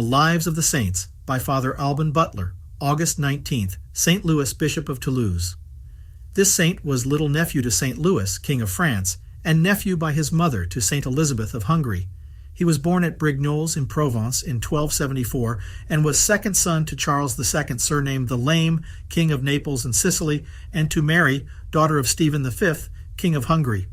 The Lives of the Saints by Father Alban Butler, August 19th, St. Louis, Bishop of Toulouse. This saint was little nephew to St. Louis, King of France, and nephew by his mother to St. Elizabeth of Hungary. He was born at Brignoles in Provence in 1274 and was second son to Charles II, surnamed the Lame, King of Naples and Sicily, and to Mary, daughter of Stephen V, King of Hungary.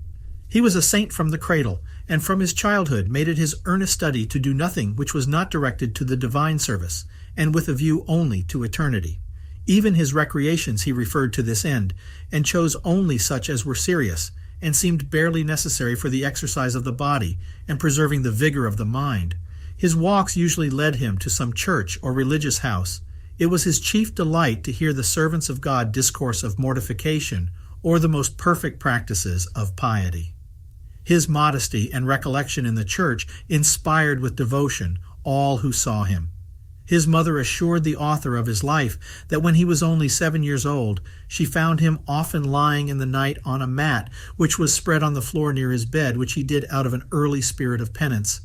He was a saint from the cradle, and from his childhood made it his earnest study to do nothing which was not directed to the divine service, and with a view only to eternity. Even his recreations he referred to this end, and chose only such as were serious, and seemed barely necessary for the exercise of the body, and preserving the vigor of the mind. His walks usually led him to some church or religious house. It was his chief delight to hear the servants of God discourse of mortification, or the most perfect practices of piety. His modesty and recollection in the church inspired with devotion all who saw him. His mother assured the author of his life that when he was only 7 years old, she found him often lying in the night on a mat which was spread on the floor near his bed, which he did out of an early spirit of penance.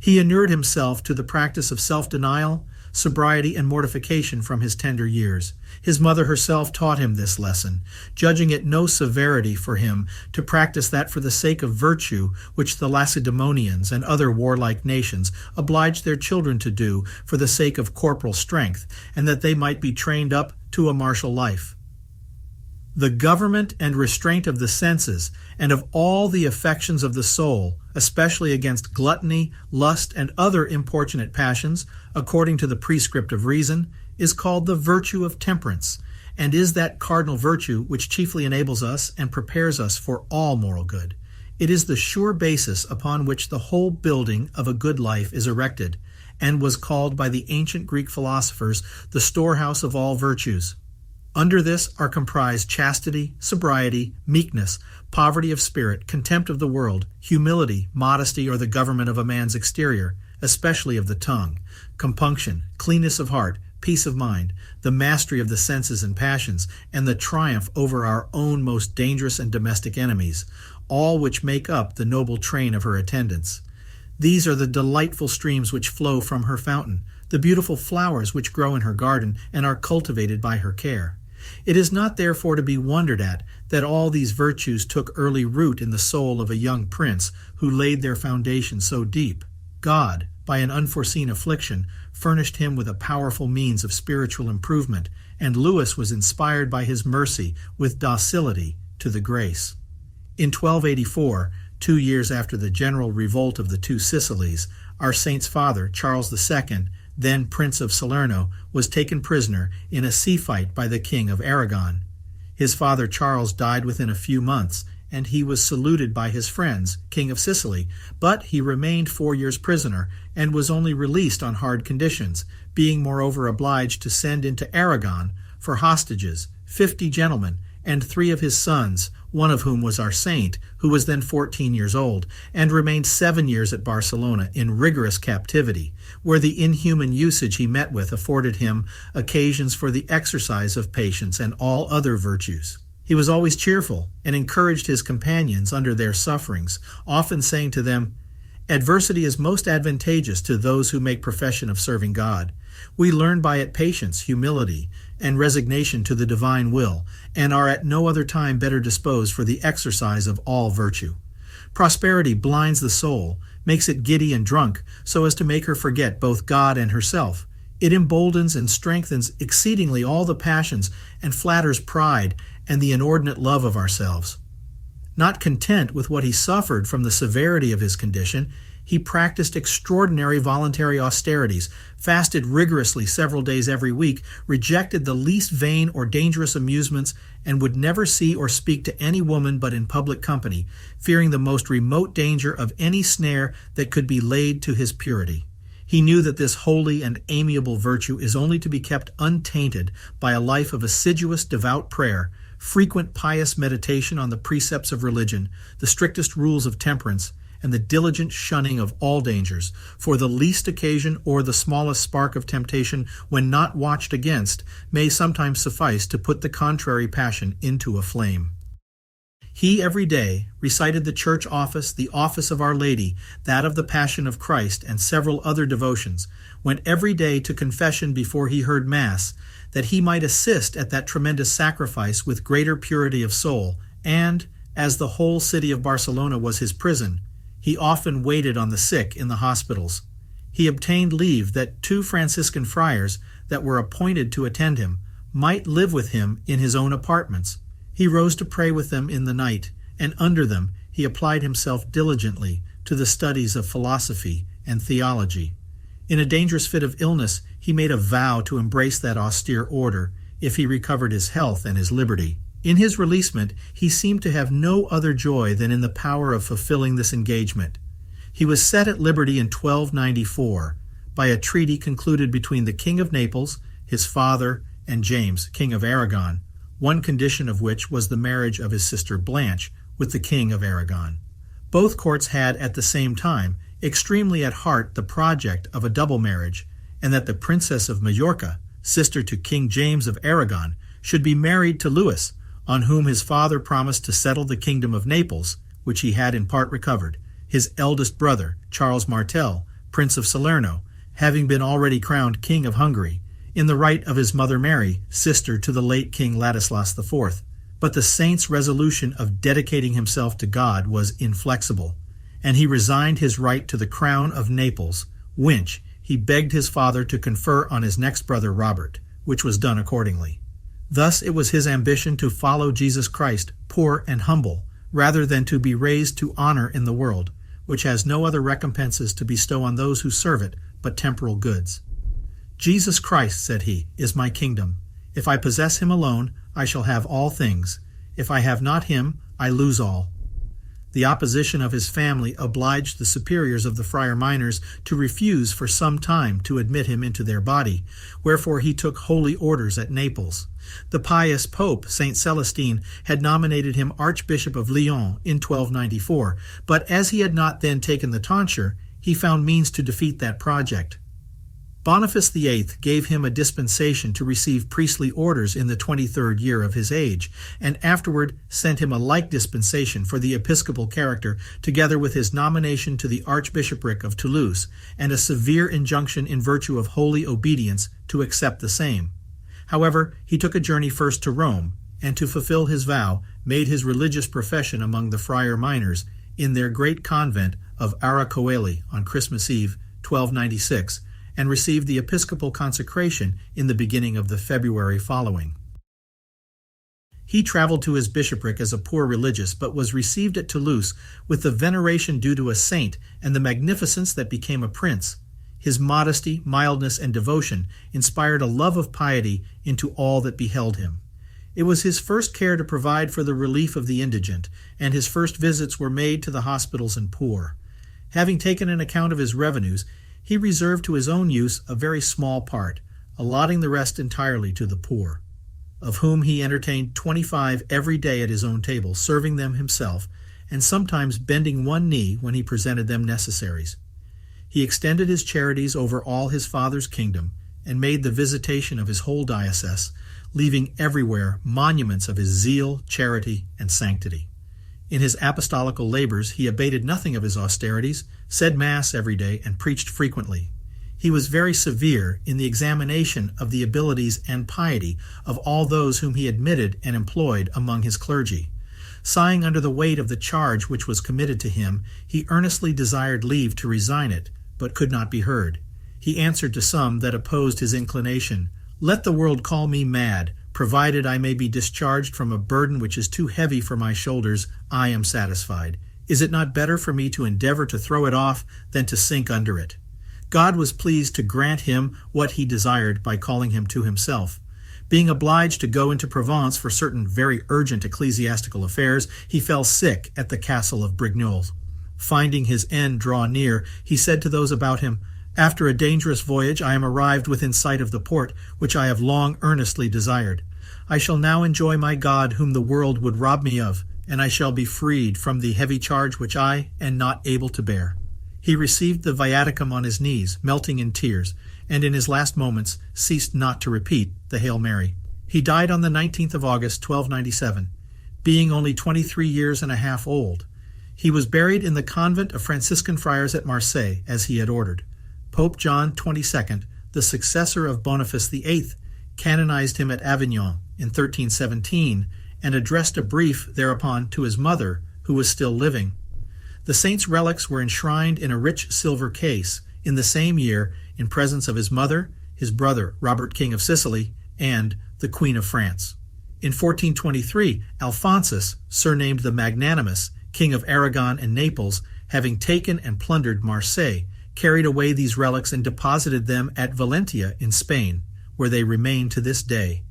He inured himself to the practice of self-denial, sobriety, and mortification from his tender years. His mother herself taught him this lesson, judging it no severity for him to practice that for the sake of virtue which the Lacedaemonians and other warlike nations obliged their children to do for the sake of corporal strength, and that they might be trained up to a martial life. The government and restraint of the senses and of all the affections of the soul, especially against gluttony, lust, and other importunate passions, according to the prescript of reason, is called the virtue of temperance, and is that cardinal virtue which chiefly enables us and prepares us for all moral good. It is the sure basis upon which the whole building of a good life is erected, and was called by the ancient Greek philosophers the storehouse of all virtues. Under this are comprised chastity, sobriety, meekness, poverty of spirit, contempt of the world, humility, modesty, or the government of a man's exterior, especially of the tongue, compunction, cleanness of heart, peace of mind, the mastery of the senses and passions, and the triumph over our own most dangerous and domestic enemies, all which make up the noble train of her attendants. These are the delightful streams which flow from her fountain, the beautiful flowers which grow in her garden and are cultivated by her care. It is not therefore to be wondered at that all these virtues took early root in the soul of a young prince who laid their foundation so deep. God, by an unforeseen affliction, furnished him with a powerful means of spiritual improvement, and Louis was inspired by his mercy with docility to the grace. In 1284, 2 years after the general revolt of the two Sicilies, our saint's father, Charles II, then Prince of Salerno, was taken prisoner in a sea fight by the King of Aragon. His father Charles died within a few months, and he was saluted by his friends, King of Sicily, but he remained 4 years prisoner, and was only released on hard conditions, being moreover obliged to send into Aragon for hostages 50 gentlemen, and 3 of his sons, one of whom was our saint, who was then 14 years old, and remained 7 years at Barcelona in rigorous captivity, where the inhuman usage he met with afforded him occasions for the exercise of patience and all other virtues. He was always cheerful, and encouraged his companions under their sufferings, often saying to them, "Adversity is most advantageous to those who make profession of serving God. We learn by it patience, humility, and resignation to the divine will, and are at no other time better disposed for the exercise of all virtue. Prosperity blinds the soul, makes it giddy and drunk, so as to make her forget both God and herself. It emboldens and strengthens exceedingly all the passions, and flatters pride and the inordinate love of ourselves." Not content with what he suffered from the severity of his condition, he practiced extraordinary voluntary austerities, fasted rigorously several days every week, rejected the least vain or dangerous amusements, and would never see or speak to any woman but in public company, fearing the most remote danger of any snare that could be laid to his purity. He knew that this holy and amiable virtue is only to be kept untainted by a life of assiduous, devout prayer, frequent pious meditation on the precepts of religion, the strictest rules of temperance, and the diligent shunning of all dangers, for the least occasion or the smallest spark of temptation, when not watched against, may sometimes suffice to put the contrary passion into a flame. He every day recited the church office, the office of Our Lady, that of the Passion of Christ, and several other devotions, went every day to confession before he heard Mass, that he might assist at that tremendous sacrifice with greater purity of soul, and, as the whole city of Barcelona was his prison, he often waited on the sick in the hospitals. He obtained leave that 2 Franciscan friars that were appointed to attend him might live with him in his own apartments. He rose to pray with them in the night, and under them he applied himself diligently to the studies of philosophy and theology. In a dangerous fit of illness, he made a vow to embrace that austere order if he recovered his health and his liberty. In his releasement, he seemed to have no other joy than in the power of fulfilling this engagement. He was set at liberty in 1294 by a treaty concluded between the King of Naples, his father, and James, King of Aragon, one condition of which was the marriage of his sister Blanche with the King of Aragon. Both courts had, at the same time, extremely at heart the project of a double marriage, and that the Princess of Majorca, sister to King James of Aragon, should be married to Louis, on whom his father promised to settle the kingdom of Naples, which he had in part recovered, his eldest brother, Charles Martel, Prince of Salerno, having been already crowned King of Hungary, in the right of his mother Mary, sister to the late King Ladislas IV. But the saint's resolution of dedicating himself to God was inflexible, and he resigned his right to the crown of Naples, which he begged his father to confer on his next brother Robert, which was done accordingly. Thus it was his ambition to follow Jesus Christ, poor and humble, rather than to be raised to honor in the world, which has no other recompenses to bestow on those who serve it but temporal goods. Jesus Christ, said he, is my kingdom. If I possess him alone, I shall have all things. If I have not him, I lose all. The opposition of his family obliged the superiors of the friar minors to refuse for some time to admit him into their body, wherefore he took holy orders at Naples. The pious Pope, St. Celestine, had nominated him Archbishop of Lyon in 1294, but as he had not then taken the tonsure, he found means to defeat that project. Boniface VIII gave him a dispensation to receive priestly orders in the 23rd year of his age, and afterward sent him a like dispensation for the episcopal character, together with his nomination to the archbishopric of Toulouse, and a severe injunction in virtue of holy obedience to accept the same. However, he took a journey first to Rome, and to fulfill his vow, made his religious profession among the friar minors in their great convent of Aragon on Christmas Eve, 1296, and received the Episcopal Consecration in the beginning of the February following. He traveled to his bishopric as a poor religious, but was received at Toulouse with the veneration due to a saint and the magnificence that became a prince. His modesty, mildness, and devotion inspired a love of piety into all that beheld him. It was his first care to provide for the relief of the indigent, and his first visits were made to the hospitals and poor. Having taken an account of his revenues, he reserved to his own use a very small part, allotting the rest entirely to the poor, of whom he entertained 25 every day at his own table, serving them himself, and sometimes bending one knee when he presented them necessaries. He extended his charities over all his father's kingdom, and made the visitation of his whole diocese, leaving everywhere monuments of his zeal, charity, and sanctity. In his apostolical labors he abated nothing of his austerities, said Mass every day, and preached frequently. He was very severe in the examination of the abilities and piety of all those whom he admitted and employed among his clergy. Sighing under the weight of the charge which was committed to him, he earnestly desired leave to resign it, but could not be heard. He answered to some that opposed his inclination, "Let the world call me mad, provided I may be discharged from a burden which is too heavy for my shoulders, I am satisfied. Is it not better for me to endeavor to throw it off than to sink under it?" God was pleased to grant him what he desired by calling him to himself. Being obliged to go into Provence for certain very urgent ecclesiastical affairs, he fell sick at the castle of Brignoles. Finding his end draw near, he said to those about him, "After a dangerous voyage, I am arrived within sight of the port, which I have long earnestly desired. I shall now enjoy my God, whom the world would rob me of, and I shall be freed from the heavy charge which I am not able to bear." He received the viaticum on his knees, melting in tears, and in his last moments ceased not to repeat the Hail Mary. He died on the 19th of August, 1297. being only 23 years and a half old. He was buried in the convent of Franciscan Friars at Marseille, as he had ordered. Pope John XXII, the successor of Boniface VIII, canonized him at Avignon in 1317 and addressed a brief thereupon to his mother, who was still living. The saint's relics were enshrined in a rich silver case in the same year in presence of his mother, his brother Robert, King of Sicily, and the Queen of France. In 1423, Alphonsus, surnamed the Magnanimous, King of Aragon and Naples, having taken and plundered Marseille, carried away these relics and deposited them at Valencia in Spain, where they remain to this day.